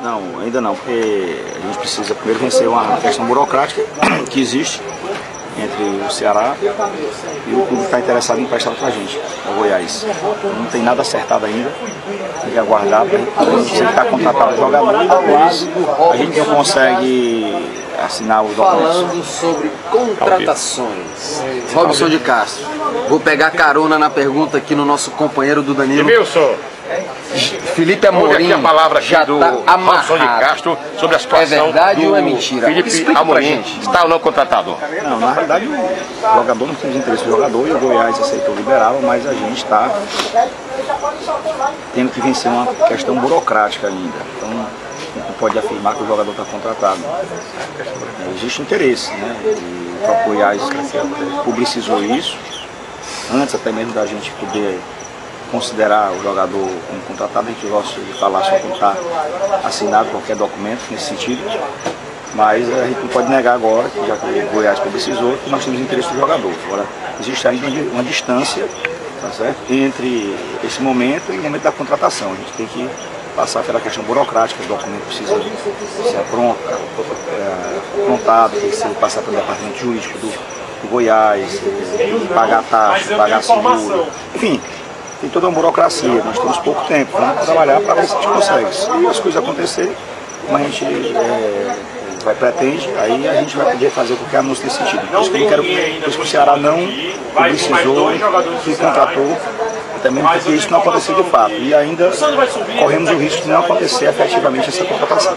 Não, ainda não, porque a gente precisa primeiro vencer uma questão burocrática que existe entre o Ceará e o clube que está interessado em emprestar para a gente, o Goiás. Não tem nada acertado ainda, tem que aguardar para a gente ficar contratado o jogador e depois a gente não consegue assinar os documentos. Falando sobre contratações, Robson de Castro, vou pegar carona na pergunta aqui no nosso companheiro do Danilo. Edmilson, Felipe Amorim a palavra já do está Robson de Castro sobre a situação É verdade do ou é mentira? Felipe Explica pra Amorim, gente. está ou não contratado? Não, na realidade o jogador não temos interesse no jogador e o Goiás aceitou liberá-lo, mas a gente está tendo que vencer uma questão burocrática ainda. Então não pode afirmar que o jogador está contratado. Existe interesse, né? E o próprio Goiás publicizou isso, antes até mesmo da gente poder considerar o jogador como contratado. A gente gosta de falar só quando está assinado qualquer documento nesse sentido, mas a gente não pode negar agora, que já que o Goiás publicizou, que nós temos interesse do jogador. Agora, existe ainda uma distância, tá certo, entre esse momento e o momento da contratação. A gente tem que passar pela questão burocrática, o documento precisa ser aprontado, tem que passar pelo departamento jurídico do Goiás, pagar taxa, pagar seguro, enfim. Tem toda uma burocracia, nós temos pouco tempo, vamos trabalhar para ver se a gente consegue. Se as coisas acontecerem, como a gente pretende, aí a gente vai poder fazer qualquer anúncio nesse sentido. Por isso que eu não quero, por isso que o Ceará não publicizou que contratou, até mesmo porque isso não aconteceu de fato. E ainda corremos o risco de não acontecer efetivamente essa contratação.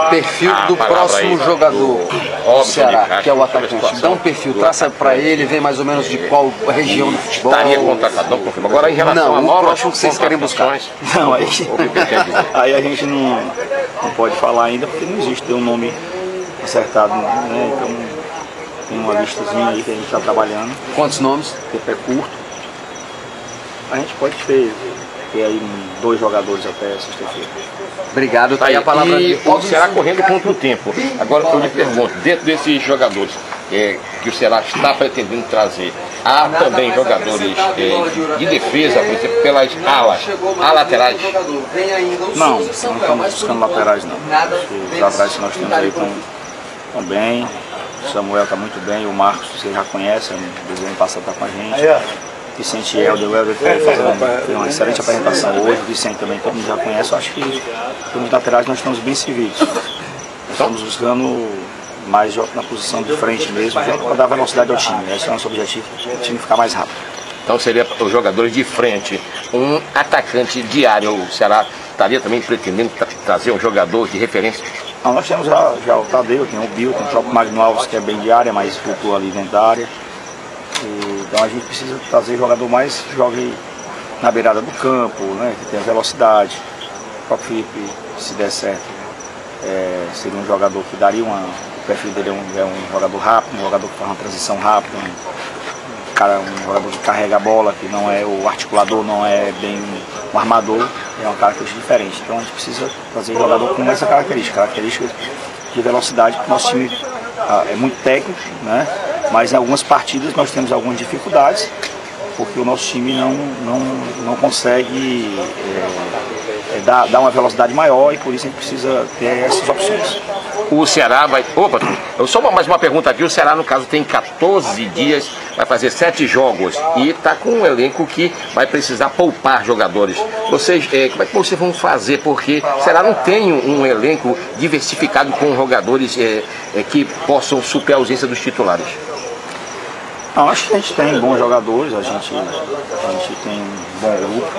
Perfil do próximo jogador do Ceará, que é o atacante. Dá um perfil, traça para ele, vê mais ou menos de qual região do futebol. Estaria contratado, não confirma. Agora em relação a novas que vocês querem buscar. Não, aí a gente não pode falar ainda porque não existe um nome acertado, né? Então tem uma listazinha aí que a gente está trabalhando. Quantos nomes? O tempo é curto. A gente pode ter aí 2 jogadores até sexta-feira. Obrigado, tá aí a palavra. E o Ceará correndo contra o tempo. Agora eu lhe pergunto, dentro desses jogadores que o Ceará está pretendendo trazer, há também jogadores de defesa, por exemplo, pelas alas, laterais? Não estamos buscando laterais não. Os laterais que nós temos aí estão bem. O Samuel está muito bem, o Marcos você já conhece, desde o ano passado está com a gente. Vicente Helder fez uma excelente apresentação hoje, o Vicente também todo mundo já conhece. Eu acho que nos laterais nós estamos bem servidos. Estamos buscando mais na posição de frente mesmo, para dar velocidade ao time. Esse é o nosso objetivo, o time ficar mais rápido. Então seria os jogadores de frente, um atacante diário. O Ceará estaria também pretendendo trazer um jogador de referência? Não, nós temos já o Tadeu, tem o Bill, tem o próprio Magno Alves, que é bem de área, mas flutua ali dentro da área. Então a gente precisa trazer jogador mais que jogue na beirada do campo, né, que tenha velocidade. O próprio Felipe, se der certo, seria um jogador que daria o perfil dele é um jogador rápido, um jogador que faz uma transição rápida, um jogador que carrega a bola, que não é o articulador, não é bem um armador, é uma característica diferente. Então a gente precisa trazer jogador com essa característica de velocidade, porque o nosso time é muito técnico, né? Mas em algumas partidas nós temos algumas dificuldades, porque o nosso time não consegue dar uma velocidade maior e por isso a gente precisa ter essas opções. O Ceará vai... Opa, só mais uma pergunta aqui. O Ceará, no caso, tem 14 dias, vai fazer 7 jogos e está com um elenco que vai precisar poupar jogadores. Vocês, como é que vocês vão fazer? Porque o Ceará não tem um elenco diversificado com jogadores que possam suprir a ausência dos titulares. Não, acho que a gente tem bons jogadores, a gente tem um bom grupo.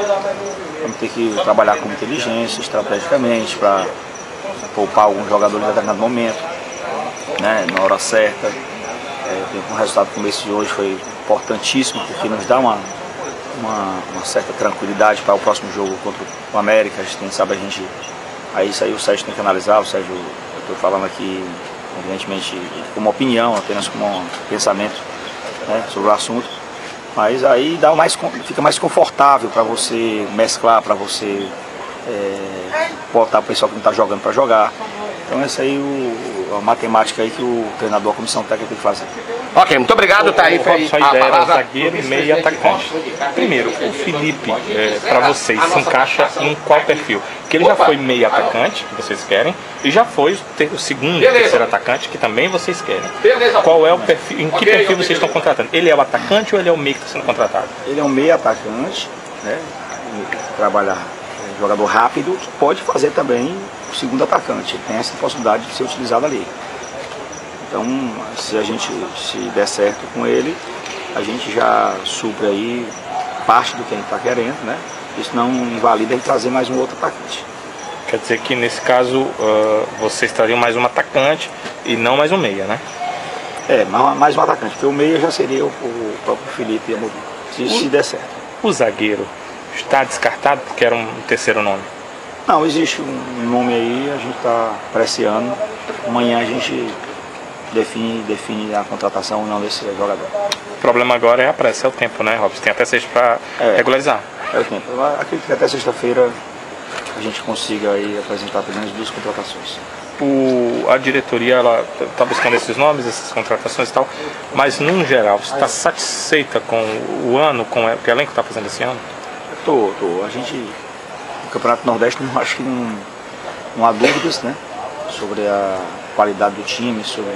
Vamos ter que trabalhar com inteligência, estrategicamente, para poupar alguns jogadores em determinado momento, né, na hora certa. O resultado do começo de hoje foi importantíssimo, porque nos dá uma certa tranquilidade para o próximo jogo contra o América. Quem sabe aí isso aí o Sérgio tem que analisar. O Sérgio, eu estou falando aqui, evidentemente, como opinião, apenas como um pensamento, né, sobre o assunto, mas aí fica mais confortável para você mesclar, para você botar o pessoal que não está jogando para jogar. Então essa aí a matemática aí que o treinador, a comissão técnica tem que fazer. Ok, muito obrigado, tá aí. Sua ideia era zagueiro e meio e atacante. Primeiro, o Felipe, para vocês, se encaixa em qual perfil? Porque ele já foi meio atacante, que vocês querem, e já foi o segundo, terceiro atacante, que também vocês querem. Qual é o perfil, em que perfil vocês estão contratando? Ele é o atacante ou ele é o meio que está sendo contratado? Ele é um meio atacante, né? Trabalhar jogador rápido, pode fazer também o segundo atacante. Ele tem essa possibilidade de ser utilizado ali. Então, se der certo com ele, a gente já supre aí parte do que a gente está querendo, né? Isso não invalida a gente trazer mais um outro atacante. Quer dizer que nesse caso vocês trariam mais um atacante e não mais um meia, né? Mais um atacante, porque o meia já seria o próprio Felipe Amorim, se der certo. O zagueiro está descartado porque era um terceiro nome? Não, existe um nome aí, a gente está para esse ano. Amanhã a gente define a contratação ou não desse jogador. O problema agora é a pressa, é o tempo, né, Robson? Tem até sexta para regularizar. É o tempo. Eu acredito que até sexta-feira a gente consiga aí apresentar pelo menos 2 contratações. A diretoria está buscando esses nomes, essas contratações e tal, mas num geral, você está satisfeita com o ano, com o que o elenco está fazendo esse ano? Tô. A gente, no Campeonato Nordeste, acho que não há dúvidas, né, sobre a qualidade do time, sobre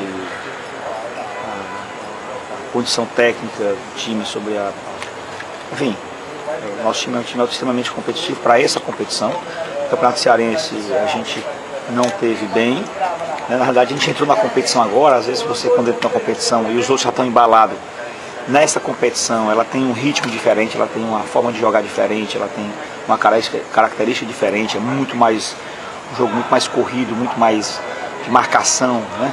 a condição técnica do time, sobre enfim, o nosso time é um time extremamente competitivo para essa competição. O Campeonato Cearense a gente não teve bem, né? Na verdade a gente entrou na competição agora, às vezes você quando entra na competição e os outros já estão embalados, nessa competição ela tem um ritmo diferente, ela tem uma forma de jogar diferente, ela tem uma característica diferente, é muito mais um jogo muito mais corrido, muito mais de marcação, né?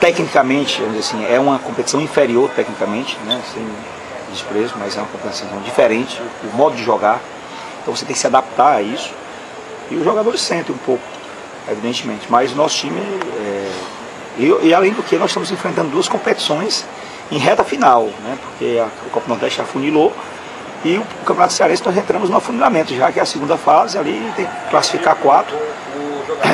Tecnicamente, vamos dizer assim, é uma competição inferior tecnicamente, né? Sem desprezo, mas é uma competição diferente, o modo de jogar, então você tem que se adaptar a isso, e os jogadores sentem um pouco, evidentemente, mas o nosso time, e além do que, nós estamos enfrentando 2 competições em reta final, né? Porque o Copa Nordeste afunilou, e o Campeonato Cearense nós entramos no afunilamento, já que é a segunda fase, ali tem que classificar 4,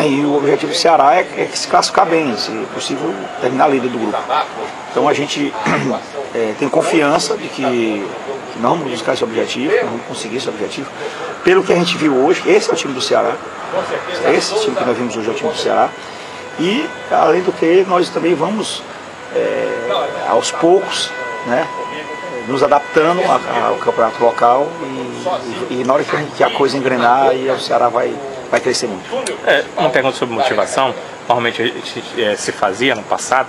e o objetivo do Ceará é se classificar bem, se possível terminar a líder do grupo. Então a gente tem confiança de que nós vamos buscar esse objetivo, nós vamos conseguir esse objetivo. Pelo que a gente viu hoje, esse é o time do Ceará, esse time que nós vimos hoje é o time do Ceará. E além do que, nós também vamos aos poucos, né, nos adaptando ao campeonato local e na hora que a coisa engrenar, aí o Ceará vai crescer muito. Uma pergunta sobre motivação, normalmente se fazia no passado,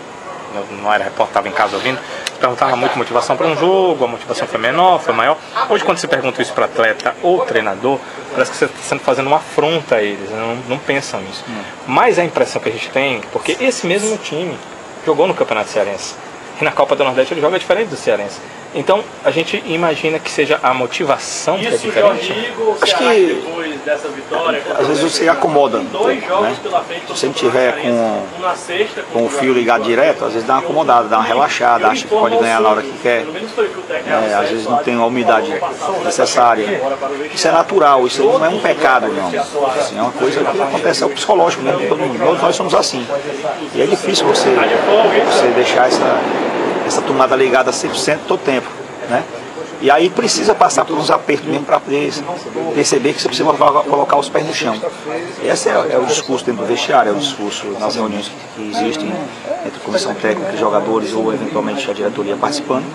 não era repórter, estava em casa ouvindo, perguntava muito motivação para um jogo, a motivação foi menor, foi maior. Hoje quando você pergunta isso para atleta ou treinador, parece que você está fazendo uma afronta a eles, não pensam nisso. Mas a impressão que a gente tem, porque esse mesmo time jogou no Campeonato Cearense, e na Copa do Nordeste ele joga diferente do Cearense. Então a gente imagina que seja a motivação que é diferente. Acho que às vezes você acomoda um pouco, né? Se você não tiver com o fio ligado direto, às vezes dá uma acomodada, dá uma relaxada, acha que pode ganhar na hora que quer. Às vezes não tem a umidade necessária. Isso é natural, isso não é um pecado, não. Assim, é uma coisa que acontece, é o psicológico mesmo de todo mundo. Todos nós somos assim. E é difícil você deixar essa tomada ligada 100% todo tempo, né? E aí precisa passar por uns apertos mesmo para poder perceber que você precisa colocar os pés no chão. Esse é o discurso dentro do vestiário, é o discurso nas reuniões que existem entre comissão técnica e jogadores ou eventualmente a diretoria participando,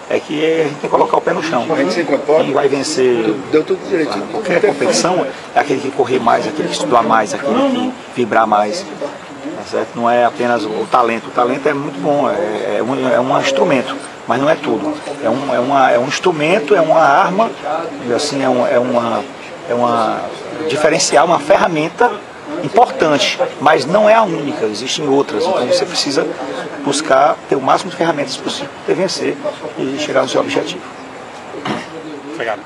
é que a gente tem que colocar o pé no chão. Quem vai vencer qualquer competição é aquele que correr mais, aquele que estudar mais, aquele que vibrar mais. Certo? Não é apenas o talento. O talento é muito bom, é um instrumento, mas não é tudo. É um instrumento, é uma arma, assim, é uma diferencial, uma ferramenta importante, mas não é a única, existem outras. Então você precisa buscar ter o máximo de ferramentas possível para vencer e chegar no seu objetivo. Obrigado.